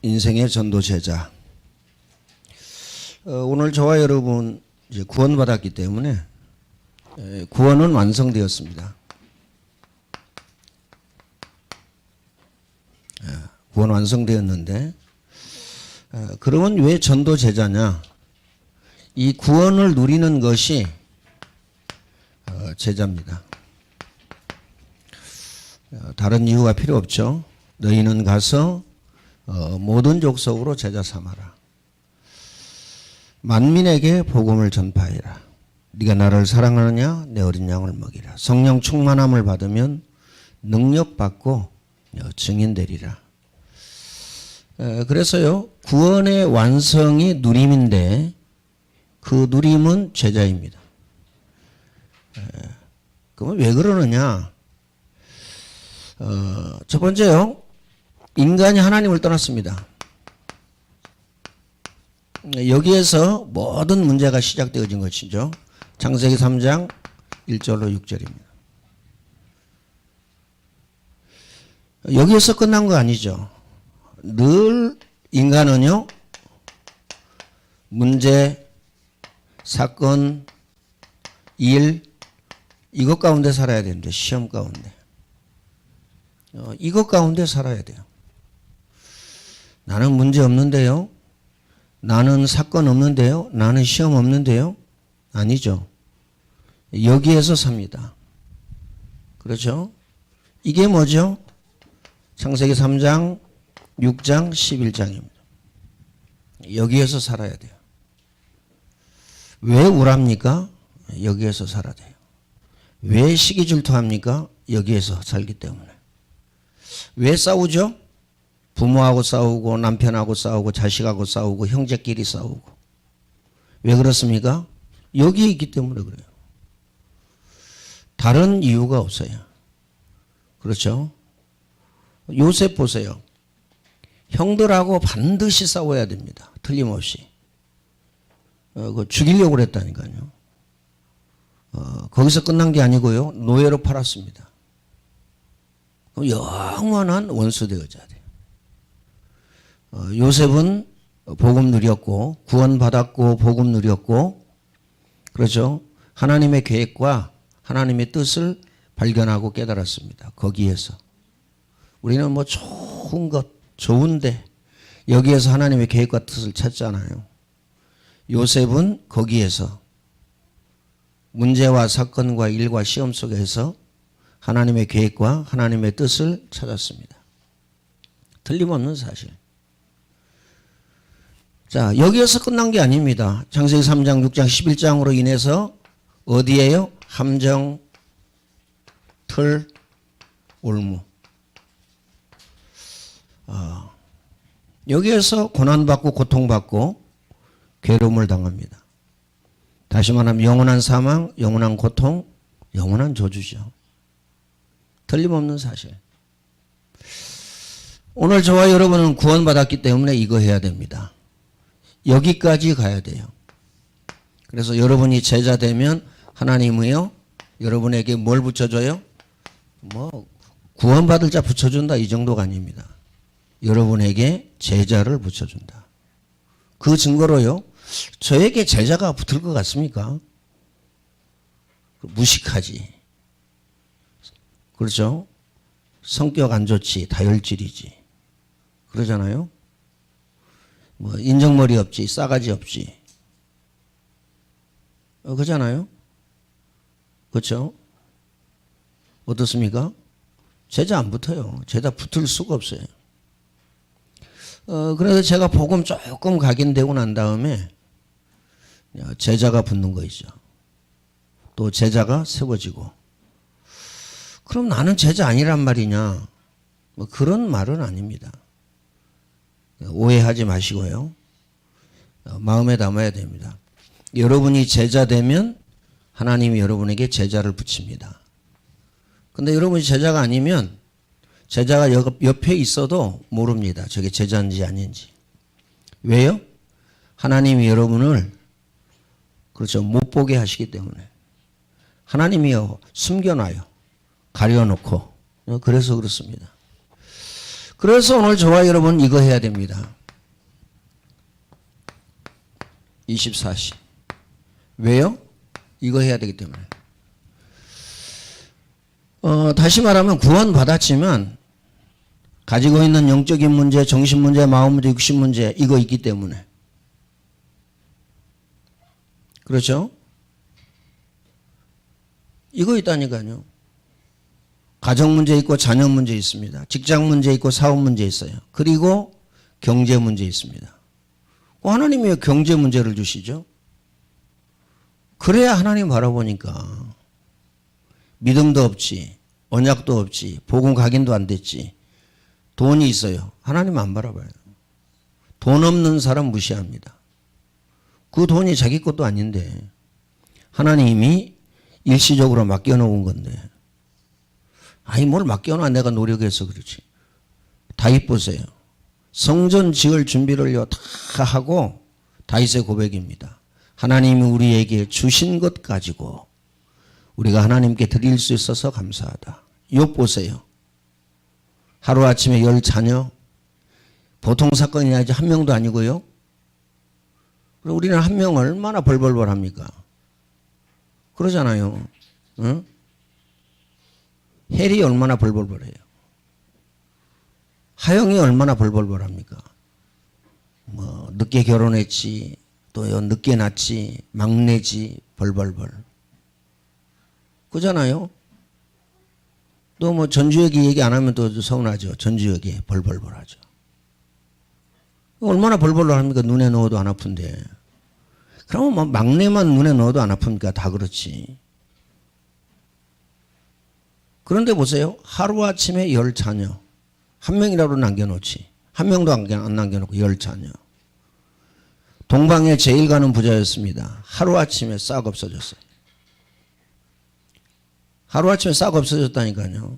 인생의 전도 제자. 오늘 저와 여러분 이제 구원받았기 때문에 구원은 완성되었습니다. 구원 완성되었는데 그러면 왜 전도 제자냐? 이 구원을 누리는 것이 제자입니다. 다른 이유가 필요 없죠. 너희는 가서 모든 족속으로 제자 삼아라. 만민에게 복음을 전파해라. 네가 나를 사랑하느냐? 내 어린 양을 먹이라. 성령 충만함을 받으면 능력받고 증인되리라. 그래서요, 구원의 완성이 누림인데 그 누림은 제자입니다. 그러면 왜 그러느냐? 첫 번째요, 인간이 하나님을 떠났습니다. 여기에서 모든 문제가 시작되어진 것이죠. 창세기 3장 1절로 6절입니다. 여기에서 끝난 거 아니죠. 늘 인간은요, 문제, 사건, 일, 이것 가운데 살아야 되는데, 시험 가운데. 이것 가운데 살아야 돼요. 나는 문제 없는데요. 나는 사건 없는데요. 나는 시험 없는데요. 아니죠. 여기에서 삽니다. 그렇죠? 이게 뭐죠? 창세기 3장, 6장, 11장입니다. 여기에서 살아야 돼요. 왜 우랍니까? 여기에서 살아야 돼요. 왜 시기 질투합니까? 여기에서 살기 때문에. 왜 싸우죠? 부모하고 싸우고 남편하고 싸우고 자식하고 싸우고 형제끼리 싸우고. 왜 그렇습니까? 여기 있기 때문에 그래요. 다른 이유가 없어요. 그렇죠? 요셉 보세요. 형들하고 반드시 싸워야 됩니다. 틀림없이. 죽이려고 그랬다니까요. 거기서 끝난 게 아니고요. 노예로 팔았습니다. 영원한 원수 되어져야 돼요. 요셉은 복음 누렸고 구원받았고 복음 누렸고, 그렇죠? 하나님의 계획과 하나님의 뜻을 발견하고 깨달았습니다. 거기에서 우리는 뭐 좋은 것 좋은데 여기에서 하나님의 계획과 뜻을 찾잖아요. 요셉은 거기에서 문제와 사건과 일과 시험 속에서 하나님의 계획과 하나님의 뜻을 찾았습니다. 틀림없는 사실. 자, 여기에서 끝난 게 아닙니다. 창세기 3장, 6장, 11장으로 인해서 어디에요? 함정, 틀, 올무. 여기에서 고난받고 고통받고 괴로움을 당합니다. 다시 말하면 영원한 사망, 영원한 고통, 영원한 저주죠. 틀림없는 사실. 오늘 저와 여러분은 구원받았기 때문에 이거 해야 됩니다. 여기까지 가야 돼요. 그래서 여러분이 제자 되면 하나님이요, 여러분에게 뭘 붙여줘요? 뭐 구원받을 자 붙여준다, 이 정도가 아닙니다. 여러분에게 제자를 붙여준다. 그 증거로요, 저에게 제자가 붙을 것 같습니까? 무식하지. 그렇죠? 성격 안 좋지, 다혈질이지. 그러잖아요? 뭐 인정머리 없지, 싸가지 없지. 그러잖아요? 그렇죠? 어떻습니까? 제자 안 붙어요. 제자 붙을 수가 없어요. 그래서 제가 복음 조금 각인되고 난 다음에 제자가 붙는 거 있죠. 또 제자가 세워지고. 그럼 나는 제자 아니란 말이냐? 뭐 그런 말은 아닙니다. 오해하지 마시고요. 마음에 담아야 됩니다. 여러분이 제자 되면 하나님이 여러분에게 제자를 붙입니다. 근데 여러분이 제자가 아니면 제자가 옆에 있어도 모릅니다. 저게 제자인지 아닌지. 왜요? 하나님이 여러분을, 그렇죠, 못 보게 하시기 때문에. 하나님이요, 숨겨놔요. 가려놓고. 그래서 그렇습니다. 그래서 오늘 저와 여러분 이거 해야 됩니다. 24시. 왜요? 이거 해야 되기 때문에. 다시 말하면 구원 받았지만 가지고 있는 영적인 문제, 정신 문제, 마음 문제, 육신 문제 이거 있기 때문에. 그렇죠? 이거 있다니까요. 가정 문제 있고 자녀 문제 있습니다. 직장 문제 있고 사업 문제 있어요. 그리고 경제 문제 있습니다. 하나님이 왜 경제 문제를 주시죠? 그래야 하나님 바라보니까 믿음도 없지, 언약도 없지, 복음 각인도 안 됐지, 돈이 있어요. 하나님 안 바라봐요. 돈 없는 사람 무시합니다. 그 돈이 자기 것도 아닌데 하나님이 일시적으로 맡겨놓은 건데, 아니 뭘 맡겨놔, 내가 노력해서 그렇지. 다윗 보세요. 성전 지을 준비를요 다 하고, 다윗의 고백입니다. 하나님이 우리에게 주신 것 가지고 우리가 하나님께 드릴 수 있어서 감사하다. 욥 보세요. 하루아침에 10 자녀, 보통 사건이 아니지, 한 명도 아니고요. 그럼 우리는 한 명 얼마나 벌벌벌 합니까? 그러잖아요. 응? 헬이 얼마나 벌벌벌해요. 하영이 얼마나 벌벌벌 합니까? 뭐 늦게 결혼했지, 또 늦게 낳지, 막내지, 벌벌벌. 그잖아요. 또 뭐 전주혁이 얘기 안 하면 또 서운하죠. 전주혁이 벌벌벌 하죠. 얼마나 벌벌벌 합니까? 눈에 넣어도 안 아픈데. 그러면 뭐 막내만 눈에 넣어도 안 아픕니까? 다 그렇지. 그런데 보세요. 하루아침에 10 자녀. 한 명이라도 남겨놓지. 한 명도 안 남겨놓고 10 자녀. 동방에 제일 가는 부자였습니다. 하루아침에 싹 없어졌어요. 하루아침에 싹 없어졌다니까요.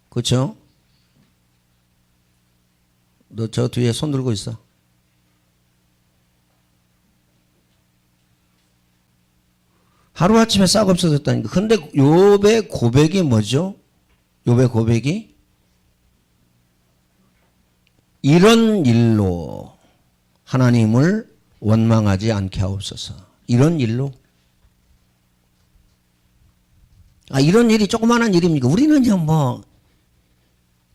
그렇죠? 너 저 뒤에 손 들고 있어. 하루아침에 싹 없어졌다니까. 근데 욥의 고백이 뭐죠? 욥의 고백이 이런 일로 하나님을 원망하지 않게 하옵소서. 이런 일로. 이런 일이 조그마한 일입니까? 우리는요, 뭐,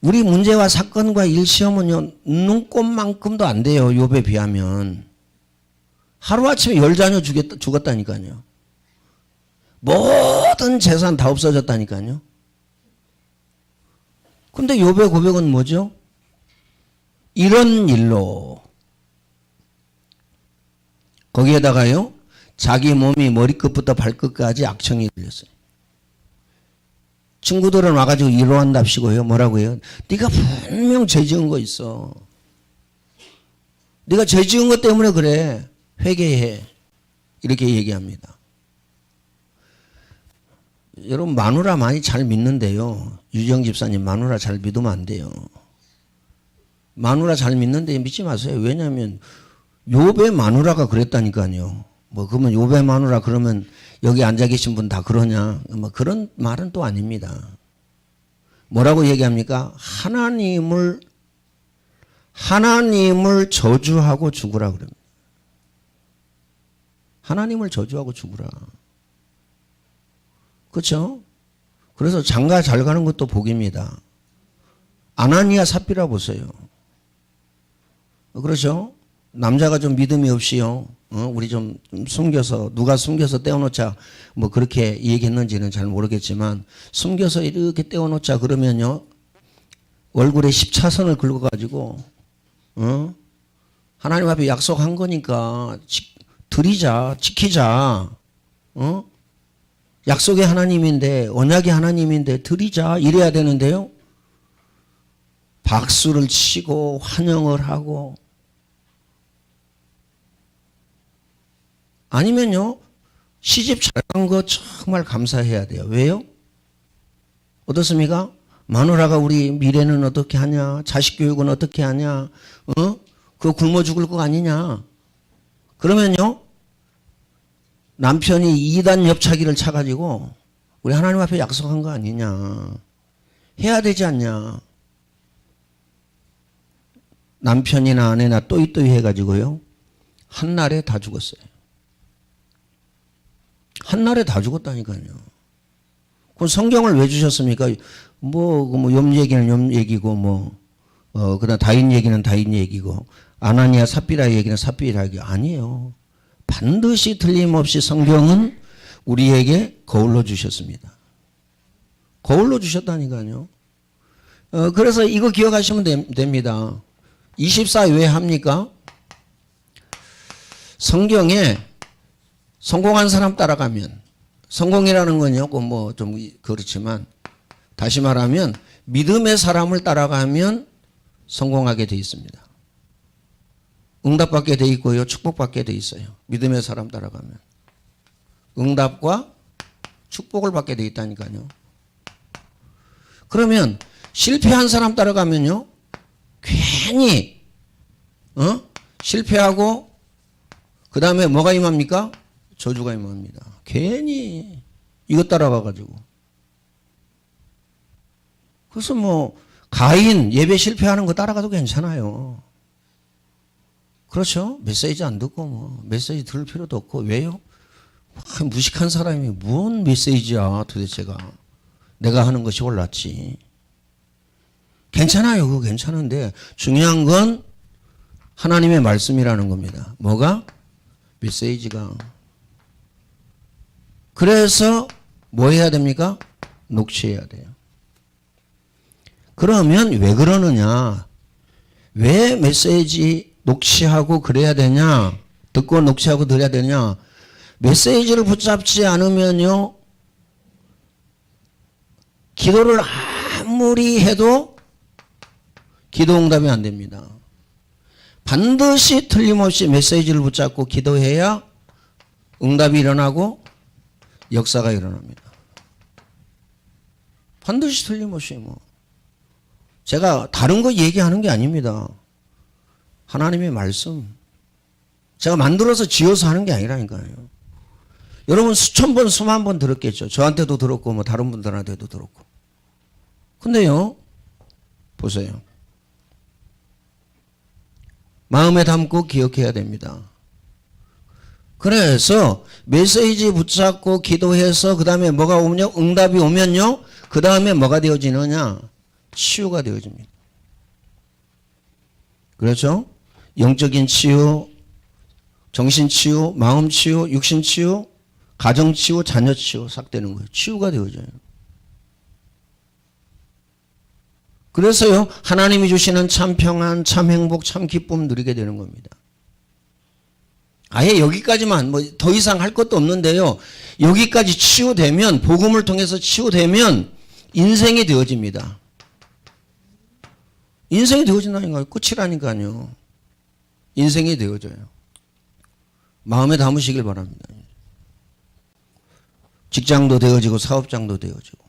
우리 문제와 사건과 일 시험은요, 눈꼽만큼도 안 돼요. 욥에 비하면. 하루아침에 10 자녀 죽었다니까요. 모든 재산 다 없어졌다니까요. 근데 욥의 고백은 뭐죠? 이런 일로. 거기에다가요, 자기 몸이 머리끝부터 발끝까지 악청이 들렸어요. 친구들은 와가지고 위로한답시고요. 뭐라고 해요? 네가 분명 죄 지은 거 있어. 네가 죄 지은 것 때문에 그래. 회개해. 이렇게 얘기합니다. 여러분 마누라 많이 잘 믿는데요. 유정 집사님 마누라 잘 믿으면 안 돼요. 마누라 잘 믿는데 믿지 마세요. 왜냐하면 욥의 마누라가 그랬다니까요. 뭐 그러면 욥의 마누라 그러면 여기 앉아 계신 분 다 그러냐? 뭐 그런 말은 또 아닙니다. 뭐라고 얘기합니까? 하나님을 저주하고 죽으라 그럽니다. 하나님을 저주하고 죽으라. 그렇죠? 그래서 장가 잘 가는 것도 복입니다. 아나니아 삽비라 보세요. 그렇죠? 남자가 좀 믿음이 없이요. 우리 좀 숨겨서, 누가 숨겨서 떼어놓자, 뭐 그렇게 얘기했는지는 잘 모르겠지만, 숨겨서 이렇게 떼어놓자 그러면요, 얼굴에 10차선을 긁어가지고, 하나님 앞에 약속한 거니까, 드리자, 지키자, 약속의 하나님인데, 언약의 하나님인데, 드리자, 이래야 되는데요, 박수를 치고, 환영을 하고, 아니면요, 시집 잘 간 거 정말 감사해야 돼요. 왜요? 어떻습니까? 마누라가 우리 미래는 어떻게 하냐? 자식 교육은 어떻게 하냐? 그거 굶어 죽을 거 아니냐? 그러면요, 남편이 2단 옆차기를 차가지고 우리 하나님 앞에 약속한 거 아니냐? 해야 되지 않냐? 남편이나 아내나 또이또이 해가지고요. 한날에 다 죽었어요. 한날에 다 죽었다니까요. 그럼 성경을 왜 주셨습니까? 욥 얘기는 욥 얘기고, 그다음 다윗 얘기는 다윗 얘기고, 아나니아 삽비라 얘기는 삽비라 얘기 아니에요. 반드시 틀림없이 성경은 우리에게 거울로 주셨습니다. 거울로 주셨다니까요. 그래서 이거 기억하시면 됩니다. 24 왜 합니까? 성경에 성공한 사람 따라가면, 성공이라는 건요, 좀 그렇지만, 다시 말하면, 믿음의 사람을 따라가면 성공하게 돼 있습니다. 응답받게 돼 있고요, 축복받게 돼 있어요. 믿음의 사람 따라가면. 응답과 축복을 받게 돼 있다니까요. 그러면, 실패한 사람 따라가면요, 괜히, 실패하고, 그 다음에 뭐가 임합니까? 저주가 임합니다. 괜히 이거 따라가가지고. 그래서 가인 예배 실패하는 거 따라가도 괜찮아요. 그렇죠? 메시지 안 듣고 메시지 들을 필요도 없고. 왜요? 무식한 사람이 뭔 메시지야 도대체가. 내가 하는 것이 옳았지. 괜찮아요. 그거 괜찮은데 중요한 건 하나님의 말씀이라는 겁니다. 뭐가? 메시지가. 그래서 뭐 해야 됩니까? 녹취해야 돼요. 그러면 왜 그러느냐? 왜 메시지 녹취하고 그래야 되냐? 듣고 녹취하고 들어야 되냐? 메시지를 붙잡지 않으면요, 기도를 아무리 해도 기도 응답이 안 됩니다. 반드시 틀림없이 메시지를 붙잡고 기도해야 응답이 일어나고 역사가 일어납니다. 반드시 틀림없이 제가 다른 거 얘기하는 게 아닙니다. 하나님의 말씀. 제가 만들어서 지어서 하는 게 아니라니까요. 여러분 수천 번, 수만 번 들었겠죠. 저한테도 들었고 다른 분들한테도 들었고. 근데요, 보세요. 마음에 담고 기억해야 됩니다. 그래서 메시지 붙잡고 기도해서 그 다음에 뭐가 오면요? 응답이 오면요? 그 다음에 뭐가 되어지느냐? 치유가 되어집니다. 그렇죠? 영적인 치유, 정신 치유, 마음 치유, 육신 치유, 가정 치유, 자녀 치유 싹 되는 거예요. 치유가 되어져요. 그래서요, 하나님이 주시는 참 평안, 참 행복, 참 기쁨 누리게 되는 겁니다. 아예 여기까지만, 더 이상 할 것도 없는데요. 여기까지 치유되면, 복음을 통해서 치유되면 인생이 되어집니다. 인생이 되어진다니까요. 끝이라니까요. 인생이 되어져요. 마음에 담으시길 바랍니다. 직장도 되어지고 사업장도 되어지고.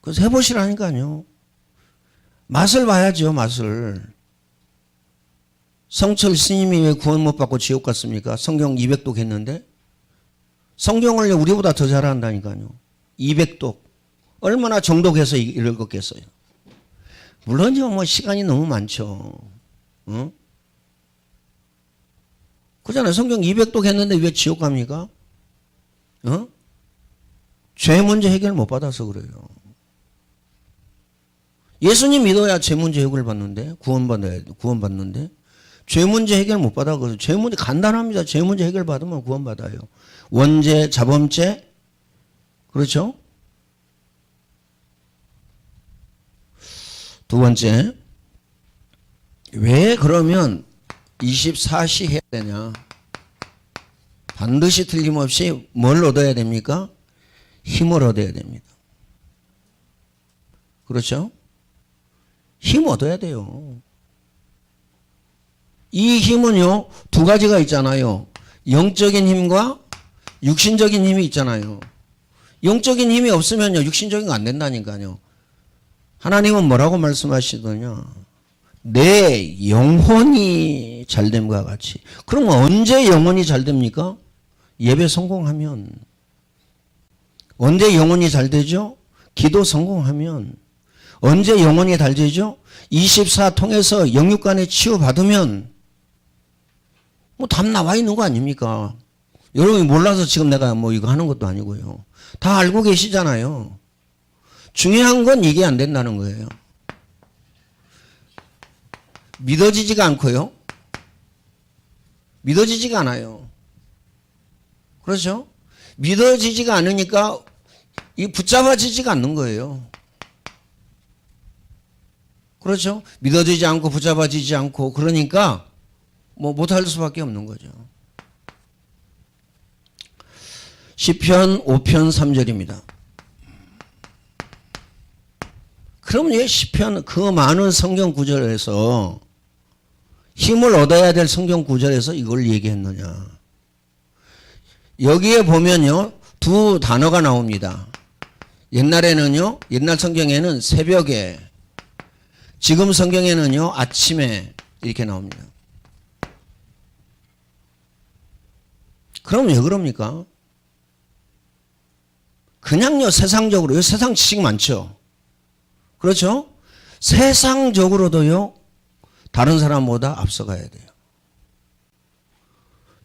그래서 해보시라니까요. 맛을 봐야죠, 맛을. 성철 스님이 왜 구원 못 받고 지옥 갔습니까? 성경 200독 했는데. 성경을 우리보다 더 잘한다니까요. 200독. 얼마나 정독해서 읽었겠어요. 물론요, 시간이 너무 많죠. 그잖아요. 성경 200독 했는데 왜 지옥 갑니까? 죄 문제 해결 못 받아서 그래요. 예수님 믿어야 죄 문제 해결 받는데, 구원받는데, 죄 문제 해결 못 받아서, 죄 문제 간단합니다. 죄 문제 해결 받으면 구원받아요. 원죄, 자범죄, 그렇죠? 두 번째, 왜 그러면 24시 해야 되냐? 반드시 틀림없이 뭘 얻어야 됩니까? 힘을 얻어야 됩니다. 그렇죠? 힘 얻어야 돼요. 이 힘은요, 두 가지가 있잖아요. 영적인 힘과 육신적인 힘이 있잖아요. 영적인 힘이 없으면요, 육신적인 거 안 된다니까요. 하나님은 뭐라고 말씀하시더냐? 내 영혼이 잘됨과 같이. 그럼 언제 영혼이 잘 됩니까? 예배 성공하면. 언제 영혼이 잘 되죠? 기도 성공하면. 언제 영혼이 달되죠? 24 통해서 영육간에 치유받으면 뭐 답 나와 있는 거 아닙니까? 여러분이 몰라서 지금 내가 뭐 이거 하는 것도 아니고요. 다 알고 계시잖아요. 중요한 건 이게 안 된다는 거예요. 믿어지지가 않고요. 믿어지지가 않아요. 그렇죠? 믿어지지가 않으니까 이 붙잡아지지가 않는 거예요. 그렇죠? 믿어지지 않고 붙잡아지지 않고 그러니까 뭐 못할 수밖에 없는 거죠. 시편 5편 3절입니다. 그럼 왜 시편 그 많은 성경 구절에서 힘을 얻어야 될 성경 구절에서 이걸 얘기했느냐. 여기에 보면요. 두 단어가 나옵니다. 옛날에는요. 옛날 성경에는 새벽에, 지금 성경에는요. 아침에 이렇게 나옵니다. 그럼 왜 그럽니까? 그냥요. 세상적으로. 세상 지식 많죠. 그렇죠? 세상적으로도요. 다른 사람보다 앞서가야 돼요.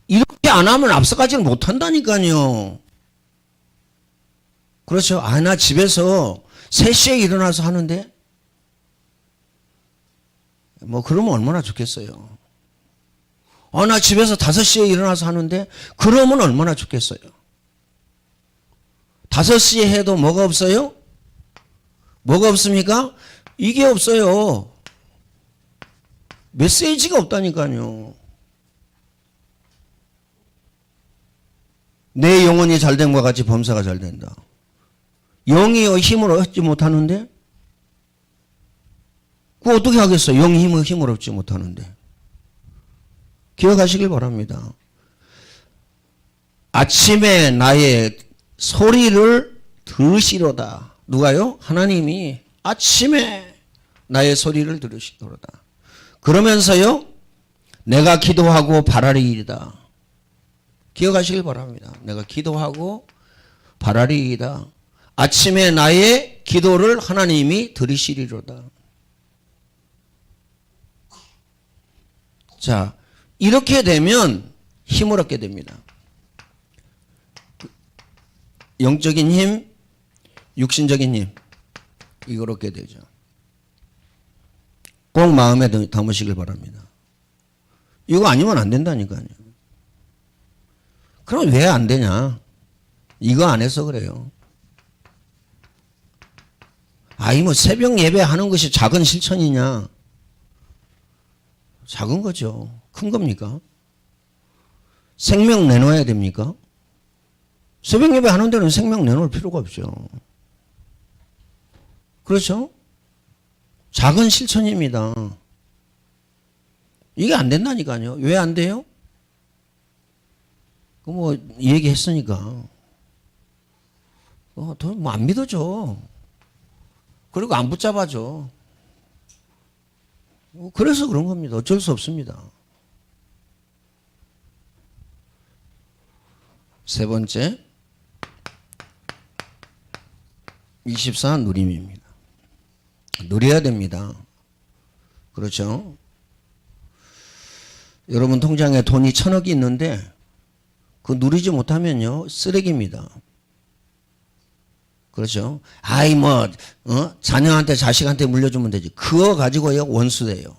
이렇게 안 하면 앞서가지는 못한다니까요. 그렇죠? 아, 나 집에서 3시에 일어나서 하는데 뭐 그러면 얼마나 좋겠어요. 아, 나 집에서 5시에 일어나서 하는데 그러면 얼마나 좋겠어요. 5시에 해도 뭐가 없어요? 뭐가 없습니까? 이게 없어요. 메시지가 없다니까요. 내 영혼이 잘됨과 같이 범사가 잘된다. 영이요 힘을 얻지 못하는데 그거 어떻게 하겠어요? 영이 힘을 얻지 못하는데. 기억하시길 바랍니다. 아침에 나의 소리를 들으시로다. 누가요? 하나님이 아침에 나의 소리를 들으시도로다. 그러면서요, 내가 기도하고 바라리이다. 기억하시길 바랍니다. 내가 기도하고 바라리이다. 아침에 나의 기도를 하나님이 들으시리로다. 자, 이렇게 되면 힘을 얻게 됩니다. 영적인 힘, 육신적인 힘, 이걸 얻게 되죠. 꼭 마음에 담으시길 바랍니다. 이거 아니면 안 된다니까요. 그럼 왜 안 되냐? 이거 안 해서 그래요. 아이 뭐 새벽 예배 하는 것이 작은 실천이냐? 작은 거죠. 큰 겁니까? 생명 내놓아야 됩니까? 새벽 예배 하는 데는 생명 내놓을 필요가 없죠. 그렇죠? 작은 실천입니다. 이게 안 된다니까요. 왜 안 돼요? 그 뭐 얘기했으니까. 더 뭐 안 믿어줘. 그리고 안 붙잡아줘. 그래서 그런 겁니다. 어쩔 수 없습니다. 세 번째, 24 누림입니다. 누려야 됩니다. 그렇죠? 여러분 통장에 돈이 1,000억이 있는데 그 누리지 못하면요 쓰레기입니다. 그렇죠? 아이 뭐 자녀한테 자식한테 물려주면 되지. 그거 가지고요 원수돼요.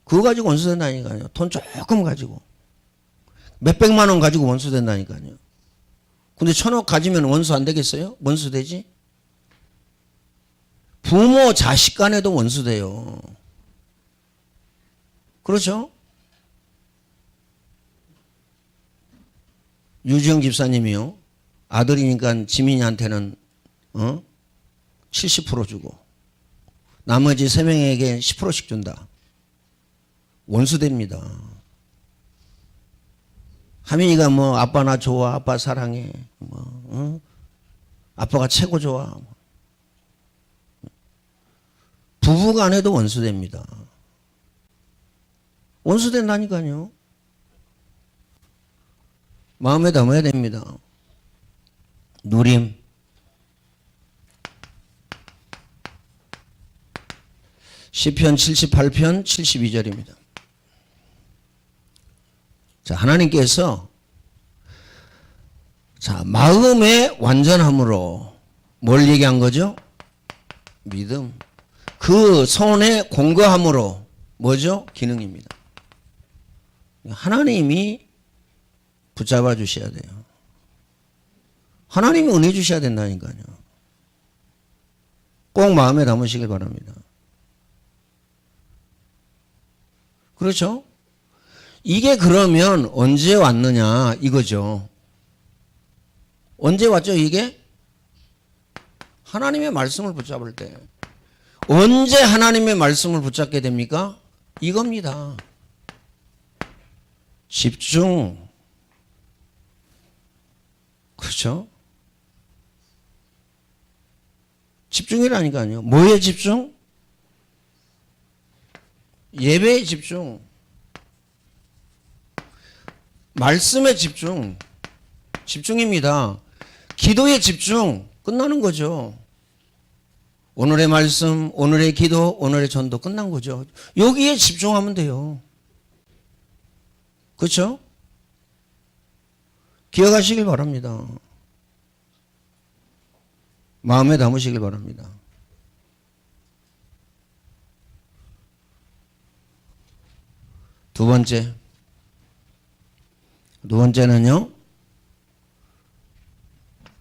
그거 가지고 원수된다니까요. 돈 조금 가지고 몇백만 원 가지고 원수된다니까요. 근데 1,000억 가지면 원수 안 되겠어요? 원수되지? 부모 자식 간에도 원수돼요. 그렇죠? 유지영 집사님이요. 아들이니까 지민이한테는 70% 주고 나머지 3명에게 10%씩 준다. 원수됩니다. 하민이가 뭐 아빠 나 좋아, 아빠 사랑해, 아빠가 최고 좋아. 부부간에도 원수됩니다. 원수된다니까요. 마음에 담아야 됩니다. 누림. 시편 78편 72절입니다. 자, 하나님께서 자, 마음의 완전함으로 뭘 얘기한 거죠? 믿음. 그 손의 공고함으로 뭐죠? 기능입니다. 하나님이 붙잡아 주셔야 돼요. 하나님이 은혜 주셔야 된다니까요. 꼭 마음에 담으시길 바랍니다. 그렇죠? 이게 그러면 언제 왔느냐 이거죠. 언제 왔죠 이게? 하나님의 말씀을 붙잡을 때. 언제 하나님의 말씀을 붙잡게 됩니까? 이겁니다. 집중. 그렇죠? 집중이라니까요. 뭐에 집중? 예배에 집중. 말씀에 집중. 집중입니다. 기도에 집중. 끝나는 거죠. 오늘의 말씀, 오늘의 기도, 오늘의 전도 끝난 거죠. 여기에 집중하면 돼요. 그렇죠? 기억하시길 바랍니다. 마음에 담으시길 바랍니다. 두 번째는요.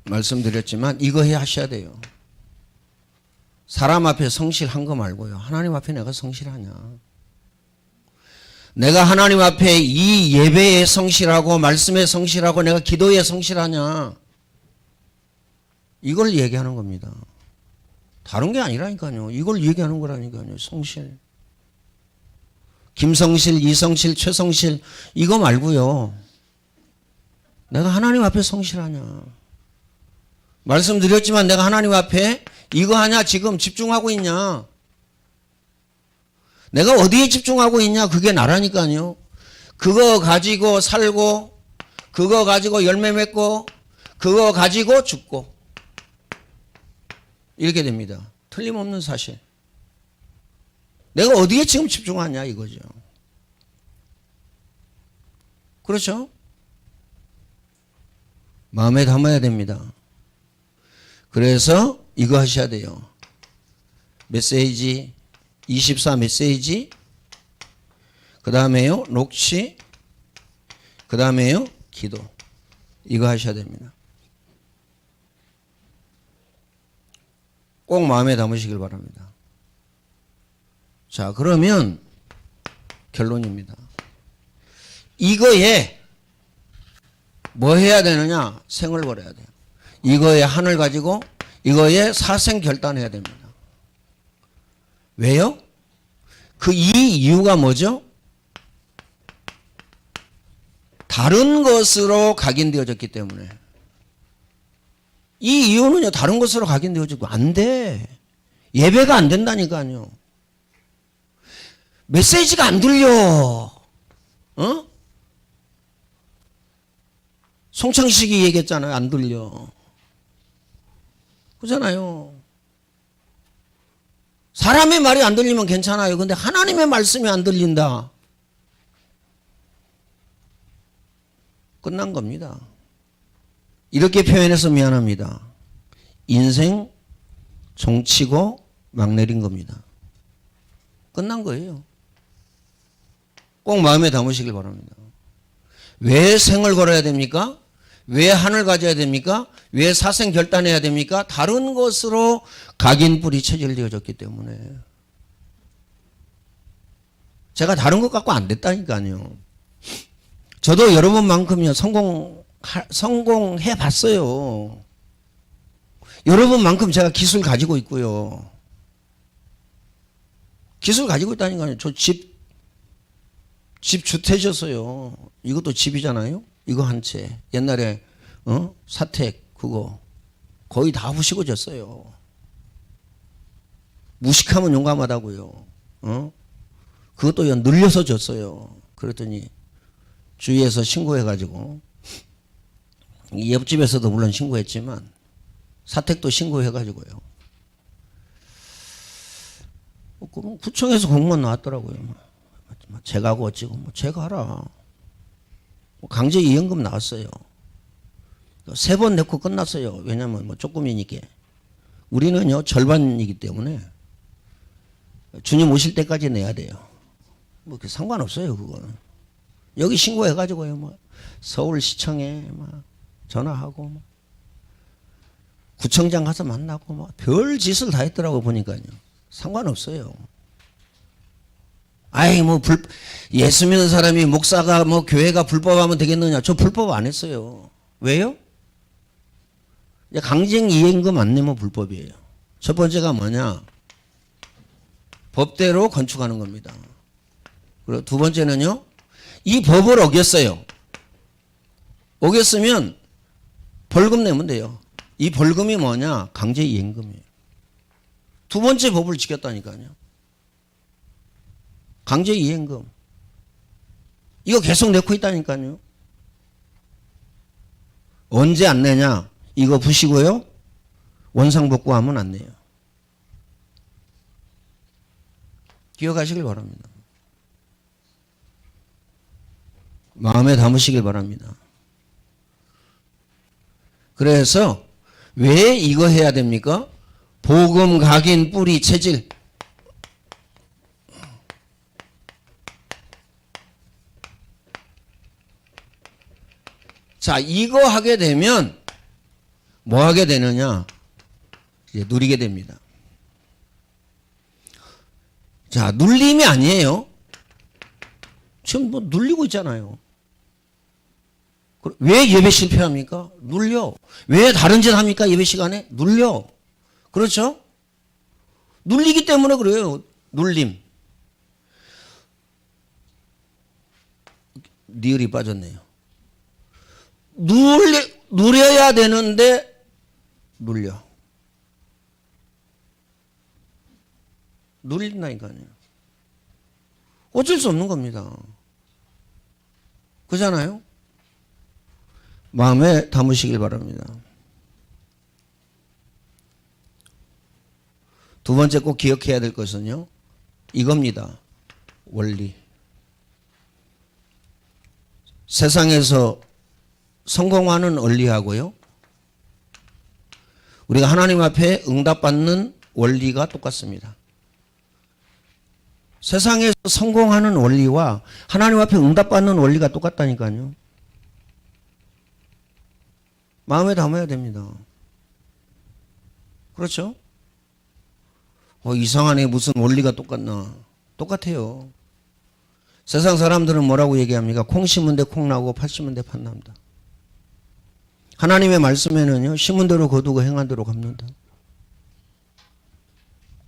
말씀드렸지만 이거 하셔야 돼요. 사람 앞에 성실한 거 말고요. 하나님 앞에 내가 성실하냐. 내가 하나님 앞에 이 예배에 성실하고 말씀에 성실하고 내가 기도에 성실하냐. 이걸 얘기하는 겁니다. 다른 게 아니라니까요. 이걸 얘기하는 거라니까요. 성실. 김성실, 이성실, 최성실 이거 말고요. 내가 하나님 앞에 성실하냐. 말씀드렸지만 내가 하나님 앞에 이거 하냐 지금 집중하고 있냐. 내가 어디에 집중하고 있냐 그게 나라니까요. 그거 가지고 살고 그거 가지고 열매 맺고 그거 가지고 죽고 이렇게 됩니다. 틀림없는 사실. 내가 어디에 지금 집중하냐 이거죠. 그렇죠? 마음에 담아야 됩니다. 그래서 이거 하셔야 돼요. 메시지 24 메시지 그 다음에요 녹취 그 다음에요 기도 이거 하셔야 됩니다. 꼭 마음에 담으시길 바랍니다. 자 그러면 결론입니다. 이거에 뭐 해야 되느냐? 생을 걸어야 돼요. 이거에 한을 가지고 이거에 사생 결단해야 됩니다. 왜요? 그 이유가 뭐죠? 다른 것으로 각인되어졌기 때문에. 이 이유는요, 다른 것으로 각인되어지고 안 돼. 예배가 안 된다니까요. 메시지가 안 들려. 어? 송창식이 얘기했잖아요. 안 들려. 그잖아요. 사람의 말이 안 들리면 괜찮아요. 근데 하나님의 말씀이 안 들린다. 끝난 겁니다. 이렇게 표현해서 미안합니다. 인생 종치고 막 내린 겁니다. 끝난 거예요. 꼭 마음에 담으시길 바랍니다. 왜 생을 걸어야 됩니까? 왜 한을 가져야 됩니까? 왜 사생 결단해야 됩니까? 다른 것으로 각인뿔이 체질되어졌기 때문에. 제가 다른 것 갖고 안 됐다니까요. 저도 여러분만큼요 성공해 봤어요. 여러분만큼 제가 기술 가지고 있고요. 기술 가지고 있다니까요. 저 집 주택이었어요. 이것도 집이잖아요. 이거 한 채. 옛날에 사택 그거 거의 다 부시고졌어요. 무식하면 용감하다고요. 그것도 늘려서 줬어요. 그랬더니 주위에서 신고해가지고 옆집에서도 물론 신고했지만 사택도 신고해가지고요. 그럼 구청에서 공무원 나왔더라고요. 제가고 어찌고 제가 하라. 강제 이행금 나왔어요. 3번 내고 끝났어요. 왜냐면 조금이니까. 우리는요 절반이기 때문에 주님 오실 때까지 내야 돼요. 상관없어요 그거는. 여기 신고해가지고요 서울시청에 전화하고 구청장 가서 만나고 별 짓을 다 했더라고 보니까요. 상관없어요. 아이 예수 믿는 사람이 목사가 교회가 불법하면 되겠느냐? 저 불법 안 했어요. 왜요? 강제징 이행금 안 내면 불법이에요. 첫 번째가 뭐냐? 법대로 건축하는 겁니다. 그리고 두 번째는요, 이 법을 어겼어요. 어겼으면 벌금 내면 돼요. 이 벌금이 뭐냐? 강제 이행금이에요. 두 번째 법을 지켰다니까요. 강제 이행금. 이거 계속 내고 있다니까요. 언제 안 내냐? 이거 부시고요. 원상복구하면 안 내요. 기억하시길 바랍니다. 마음에 담으시길 바랍니다. 그래서 왜 이거 해야 됩니까? 복음, 각인, 뿌리, 체질. 자, 이거 하게 되면 뭐 하게 되느냐? 이제 누리게 됩니다. 자, 눌림이 아니에요. 지금 눌리고 있잖아요. 왜 예배 실패합니까? 눌려. 왜 다른 짓 합니까? 예배 시간에? 눌려. 그렇죠? 눌리기 때문에 그래요. 눌림. 니을이 빠졌네요. 누려야 되는데 눌려. 눌린다니까요. 어쩔 수 없는 겁니다. 그잖아요? 마음에 담으시길 바랍니다. 두 번째 꼭 기억해야 될 것은요, 이겁니다. 원리. 세상에서 성공하는 원리하고요, 우리가 하나님 앞에 응답받는 원리가 똑같습니다. 세상에서 성공하는 원리와 하나님 앞에 응답받는 원리가 똑같다니까요. 마음에 담아야 됩니다. 그렇죠? 이상하네. 무슨 원리가 똑같나. 똑같아요. 세상 사람들은 뭐라고 얘기합니까? 콩 심은 데 콩 나고 팥 심은 데 팥 납니다. 하나님의 말씀에는요, 심은 대로 거두고 행한 대로 갚는다.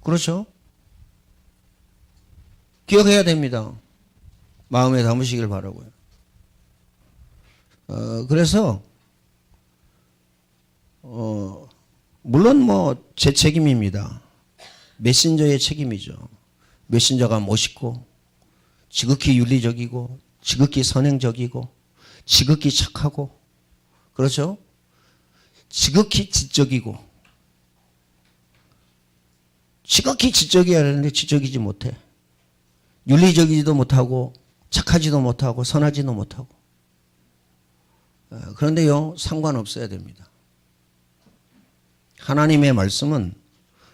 그렇죠? 기억해야 됩니다. 마음에 담으시길 바라고요. 그래서 물론 제 책임입니다. 메신저의 책임이죠. 메신저가 멋있고 지극히 윤리적이고 지극히 선행적이고 지극히 착하고, 그렇죠? 지극히 지적이고, 지극히 지적이어야 하는데 지적이지 못해. 윤리적이지도 못하고 착하지도 못하고 선하지도 못하고. 그런데요, 상관없어야 됩니다. 하나님의 말씀은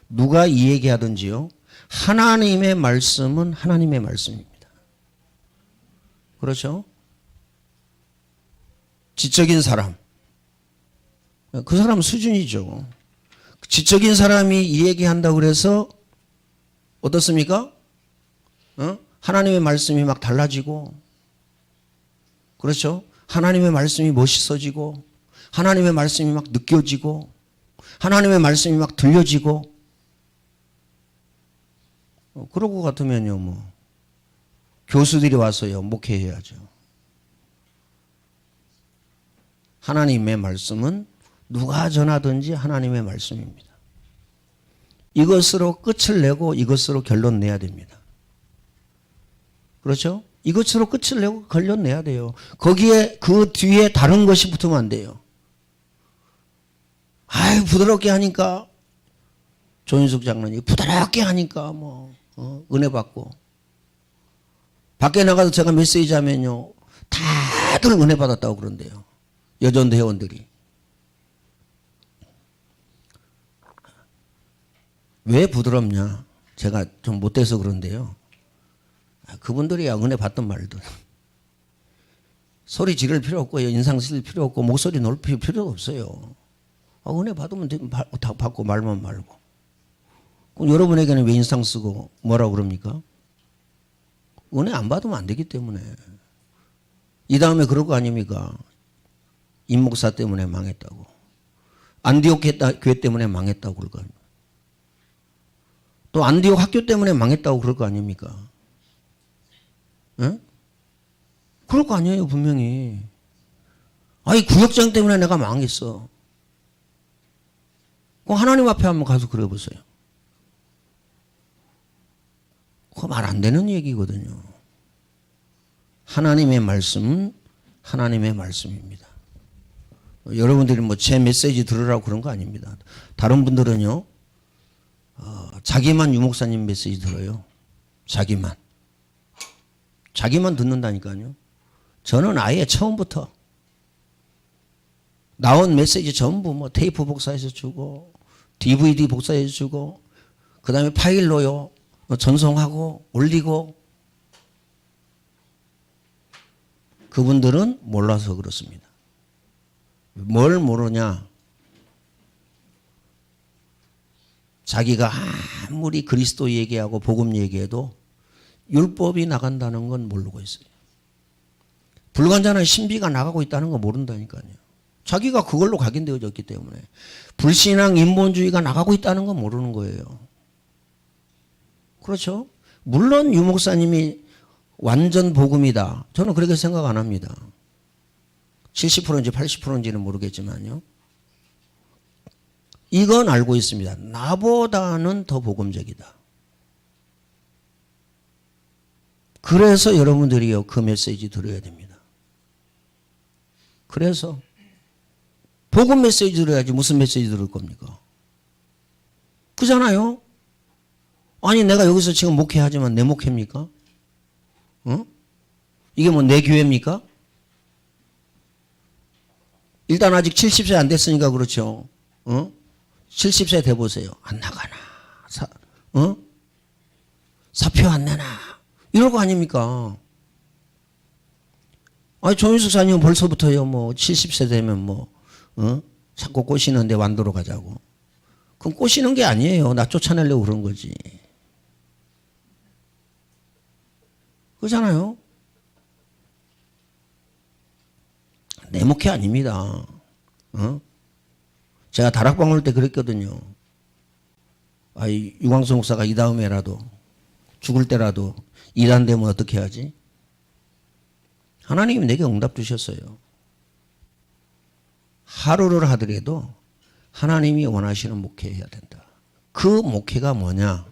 누가 이 얘기하든지요, 하나님의 말씀은 하나님의 말씀입니다. 그렇죠? 지적인 사람, 그 사람 수준이죠. 지적인 사람이 이 얘기한다고 그래서 어떻습니까? 하나님의 말씀이 막 달라지고, 그렇죠? 하나님의 말씀이 멋있어지고, 하나님의 말씀이 막 느껴지고, 하나님의 말씀이 막 들려지고, 그럴 것 같으면요, 교수들이 와서요, 목회해야죠. 하나님의 말씀은 누가 전하든지 하나님의 말씀입니다. 이것으로 끝을 내고 이것으로 결론 내야 됩니다. 그렇죠? 이것으로 끝을 내고 결론 내야 돼요. 거기에 그 뒤에 다른 것이 붙으면 안 돼요. 부드럽게 하니까, 조인숙 장로님 부드럽게 하니까 은혜 받고. 밖에 나가서 제가 메시지 하면요. 다들 은혜 받았다고 그런대요. 여전도 회원들이. 왜 부드럽냐? 제가 좀 못돼서 그런데요. 그분들이야 은혜 받든 말든. 소리 지를 필요 없고요. 인상 쓸 필요 없고 목소리 높일 필요가 없어요. 은혜 받으면 다 받고 말만 말고. 그럼 여러분에게는 왜 인상 쓰고 뭐라고 그럽니까? 은혜 안 받으면 안 되기 때문에. 이 다음에 그럴 거 아닙니까? 임목사 때문에 망했다고. 안디옥 교회 때문에 망했다고 그럴 거 아닙니까? 또 안디옥 학교 때문에 망했다고 그럴 거 아닙니까? 응? 그럴 거 아니에요, 분명히. 이 구역장 때문에 내가 망했어. 그럼 하나님 앞에 한번 가서 그래 보세요. 그거 말 안 되는 얘기거든요. 하나님의 말씀은 하나님의 말씀입니다. 여러분들이 뭐 제 메시지 들으라고 그런 거 아닙니다. 다른 분들은요, 자기만 유목사님 메시지 들어요. 자기만 듣는다니까요. 저는 아예 처음부터 나온 메시지 전부 뭐 테이프 복사해서 주고 DVD 복사해서 주고 그 다음에 파일로요 전송하고 올리고. 그분들은 몰라서 그렇습니다. 뭘 모르냐? 자기가 아무리 그리스도 얘기하고 복음 얘기해도 율법이 나간다는 건 모르고 있어요. 불간전한 신비가 나가고 있다는 거 모른다니까요. 자기가 그걸로 각인되어졌기 때문에. 불신앙 인본주의가 나가고 있다는 건 모르는 거예요. 그렇죠? 물론 유목사님이 완전 복음이다. 저는 그렇게 생각 안 합니다. 70%인지 80%인지는 모르겠지만요. 이건 알고 있습니다. 나보다는 더 복음적이다. 그래서 여러분들이요, 그 메시지 들어야 됩니다. 그래서 복음 메시지 들어야지 무슨 메시지 들을 겁니까? 그잖아요. 아니 내가 여기서 지금 목회하지만 내 목회입니까? 이게 뭐 내 교회입니까? 일단 아직 70세 안 됐으니까 그렇죠. 70세 돼보세요. 안 나가나? 사표 안 내나? 이럴 거 아닙니까? 조윤숙 사님은 벌써부터요, 뭐, 70세 되면 뭐, 자꾸 꼬시는데 완도로 가자고. 그럼 꼬시는 게 아니에요. 나 쫓아내려고 그런 거지. 그렇잖아요? 내 목회 아닙니다. 제가 다락방 올 때 그랬거든요. 유광수 목사가 이 다음에라도, 죽을 때라도 이단되면 어떻게 하지? 하나님이 내게 응답 주셨어요. 하루를 하더라도 하나님이 원하시는 목회해야 된다. 그 목회가 뭐냐?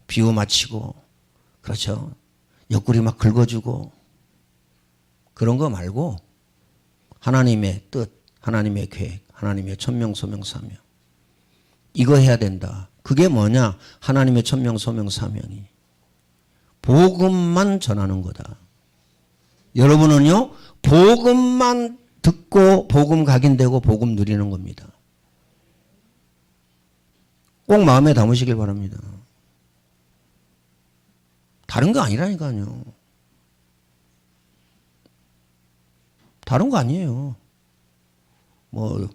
비유 맞히고, 그렇죠? 옆구리 막 긁어주고, 그런 거 말고 하나님의 뜻, 하나님의 계획, 하나님의 천명, 소명, 사명. 이거 해야 된다. 그게 뭐냐? 하나님의 천명, 소명, 사명이. 복음만 전하는 거다. 여러분은요, 복음만 듣고 복음 각인되고 복음 누리는 겁니다. 꼭 마음에 담으시길 바랍니다. 다른 거 아니라니까요. 다른 거 아니에요. 뭐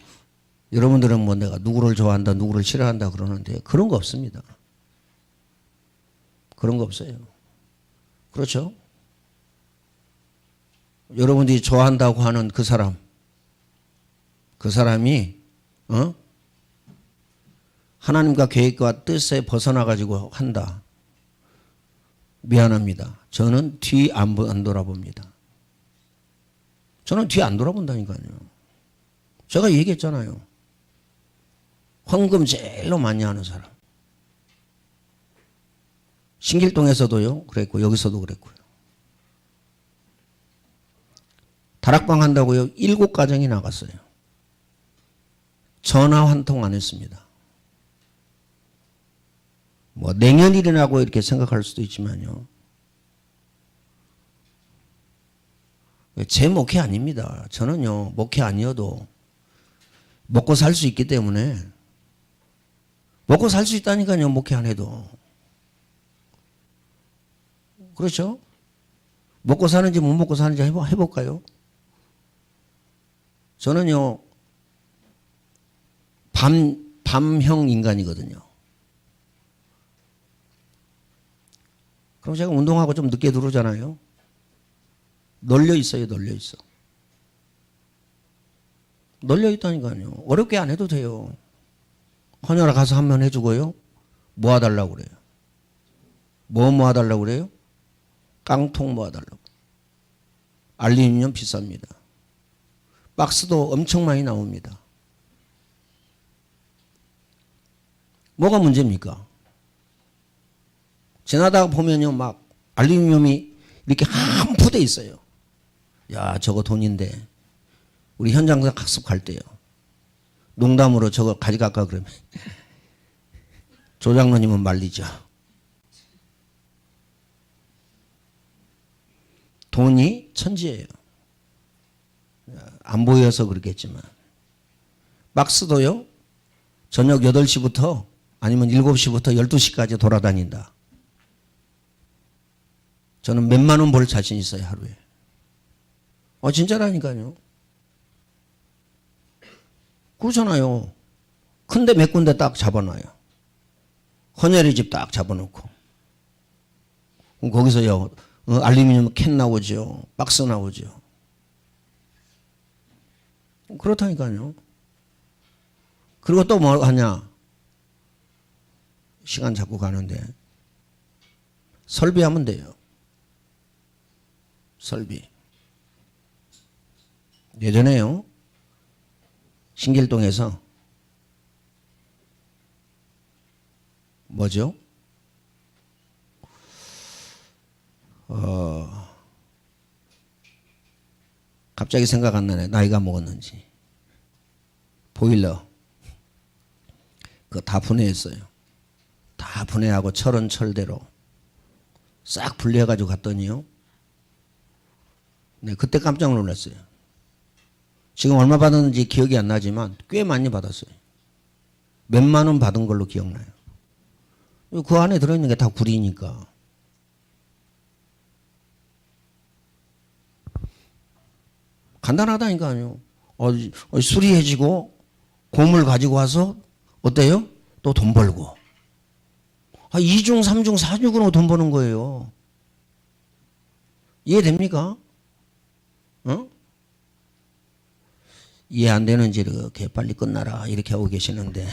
여러분들은 뭐 내가 누구를 좋아한다, 누구를 싫어한다 그러는데 그런 거 없습니다. 그런 거 없어요. 그렇죠? 여러분들이 좋아한다고 하는 그 사람이 하나님과 계획과 뜻에 벗어나 가지고 한다. 미안합니다. 저는 뒤 안 돌아봅니다. 저는 뒤 안 돌아본다니까요. 제가 얘기했잖아요. 헌금 제일로 많이 하는 사람. 신길동에서도요, 그랬고, 여기서도 그랬고요. 다락방 한다고요, 7가정이 나갔어요. 전화 한 통 안 했습니다. 뭐 냉연이라고 이렇게 생각할 수도 있지만요. 제 목회 아닙니다. 저는요, 목회 아니어도 먹고 살 수 있기 때문에 먹고 살 수 있다니까요, 목회 안 해도. 그렇죠? 먹고 사는지 못 먹고 사는지 해볼까요? 저는요, 밤형 인간이거든요. 그럼 제가 운동하고 좀 늦게 들어오잖아요. 널려 있어요, 널려 있어. 널려 있다니까요. 어렵게 안 해도 돼요. 헌혈아 가서 한 번 해주고요. 모아달라고 그래요. 뭐 모아달라고 그래요? 깡통 모아달라고. 알루미늄 비쌉니다. 박스도 엄청 많이 나옵니다. 뭐가 문제입니까? 지나다가 보면요, 막 알루미늄이 이렇게 한 푸대 있어요. 야, 저거 돈인데. 우리 현장 학습 갈 때요. 농담으로 저거 가져갈까 그러면 조장로님은 말리죠. 돈이 천지예요. 안 보여서 그렇겠지만. 박스도요, 저녁 8시부터 아니면 7시부터 12시까지 돌아다닌다. 저는 몇만 원 벌 자신 있어요, 하루에. 진짜라니까요. 그렇잖아요. 큰데 몇 군데 딱 잡아놔요. 헌혈의 집 딱 잡아놓고. 그럼 거기서요, 알루미늄 캔 나오죠. 박스 나오죠. 그렇다니까요. 그리고 또 뭐 하냐. 시간 자꾸 가는데. 설비하면 돼요. 설비. 예전에요, 신길동에서 뭐죠? 갑자기 생각 안 나네. 나이가 먹었는지. 보일러. 그거 다 분해했어요. 다 분해하고 철은 철대로 싹 분리해가지고 갔더니요. 네, 그때 깜짝 놀랐어요. 지금 얼마 받았는지 기억이 안 나지만 꽤 많이 받았어요. 몇만 원 받은 걸로 기억나요. 그 안에 들어있는 게 다 구리니까. 간단하다니까요. 수리해지고 고물 가지고 와서 어때요? 또 돈 벌고. 2중, 3중, 4중으로 돈 버는 거예요. 이해됩니까? 이해 안 되는지 이렇게 빨리 끝나라 이렇게 하고 계시는데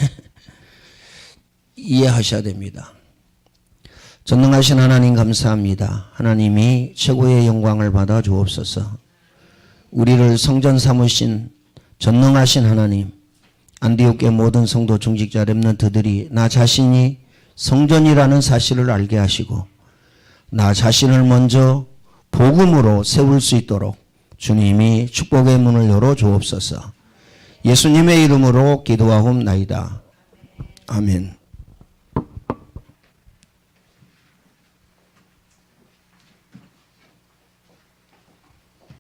이해하셔야 됩니다. 전능하신 하나님 감사합니다. 하나님이 최고의 영광을 받아 주옵소서. 우리를 성전 삼으신 전능하신 하나님, 안디옥의 모든 성도 중직자 렘넌트들이 나 자신이 성전이라는 사실을 알게 하시고 나 자신을 먼저 복음으로 세울 수 있도록 주님이 축복의 문을 열어 주옵소서. 예수님의 이름으로 기도하옵나이다. 아멘.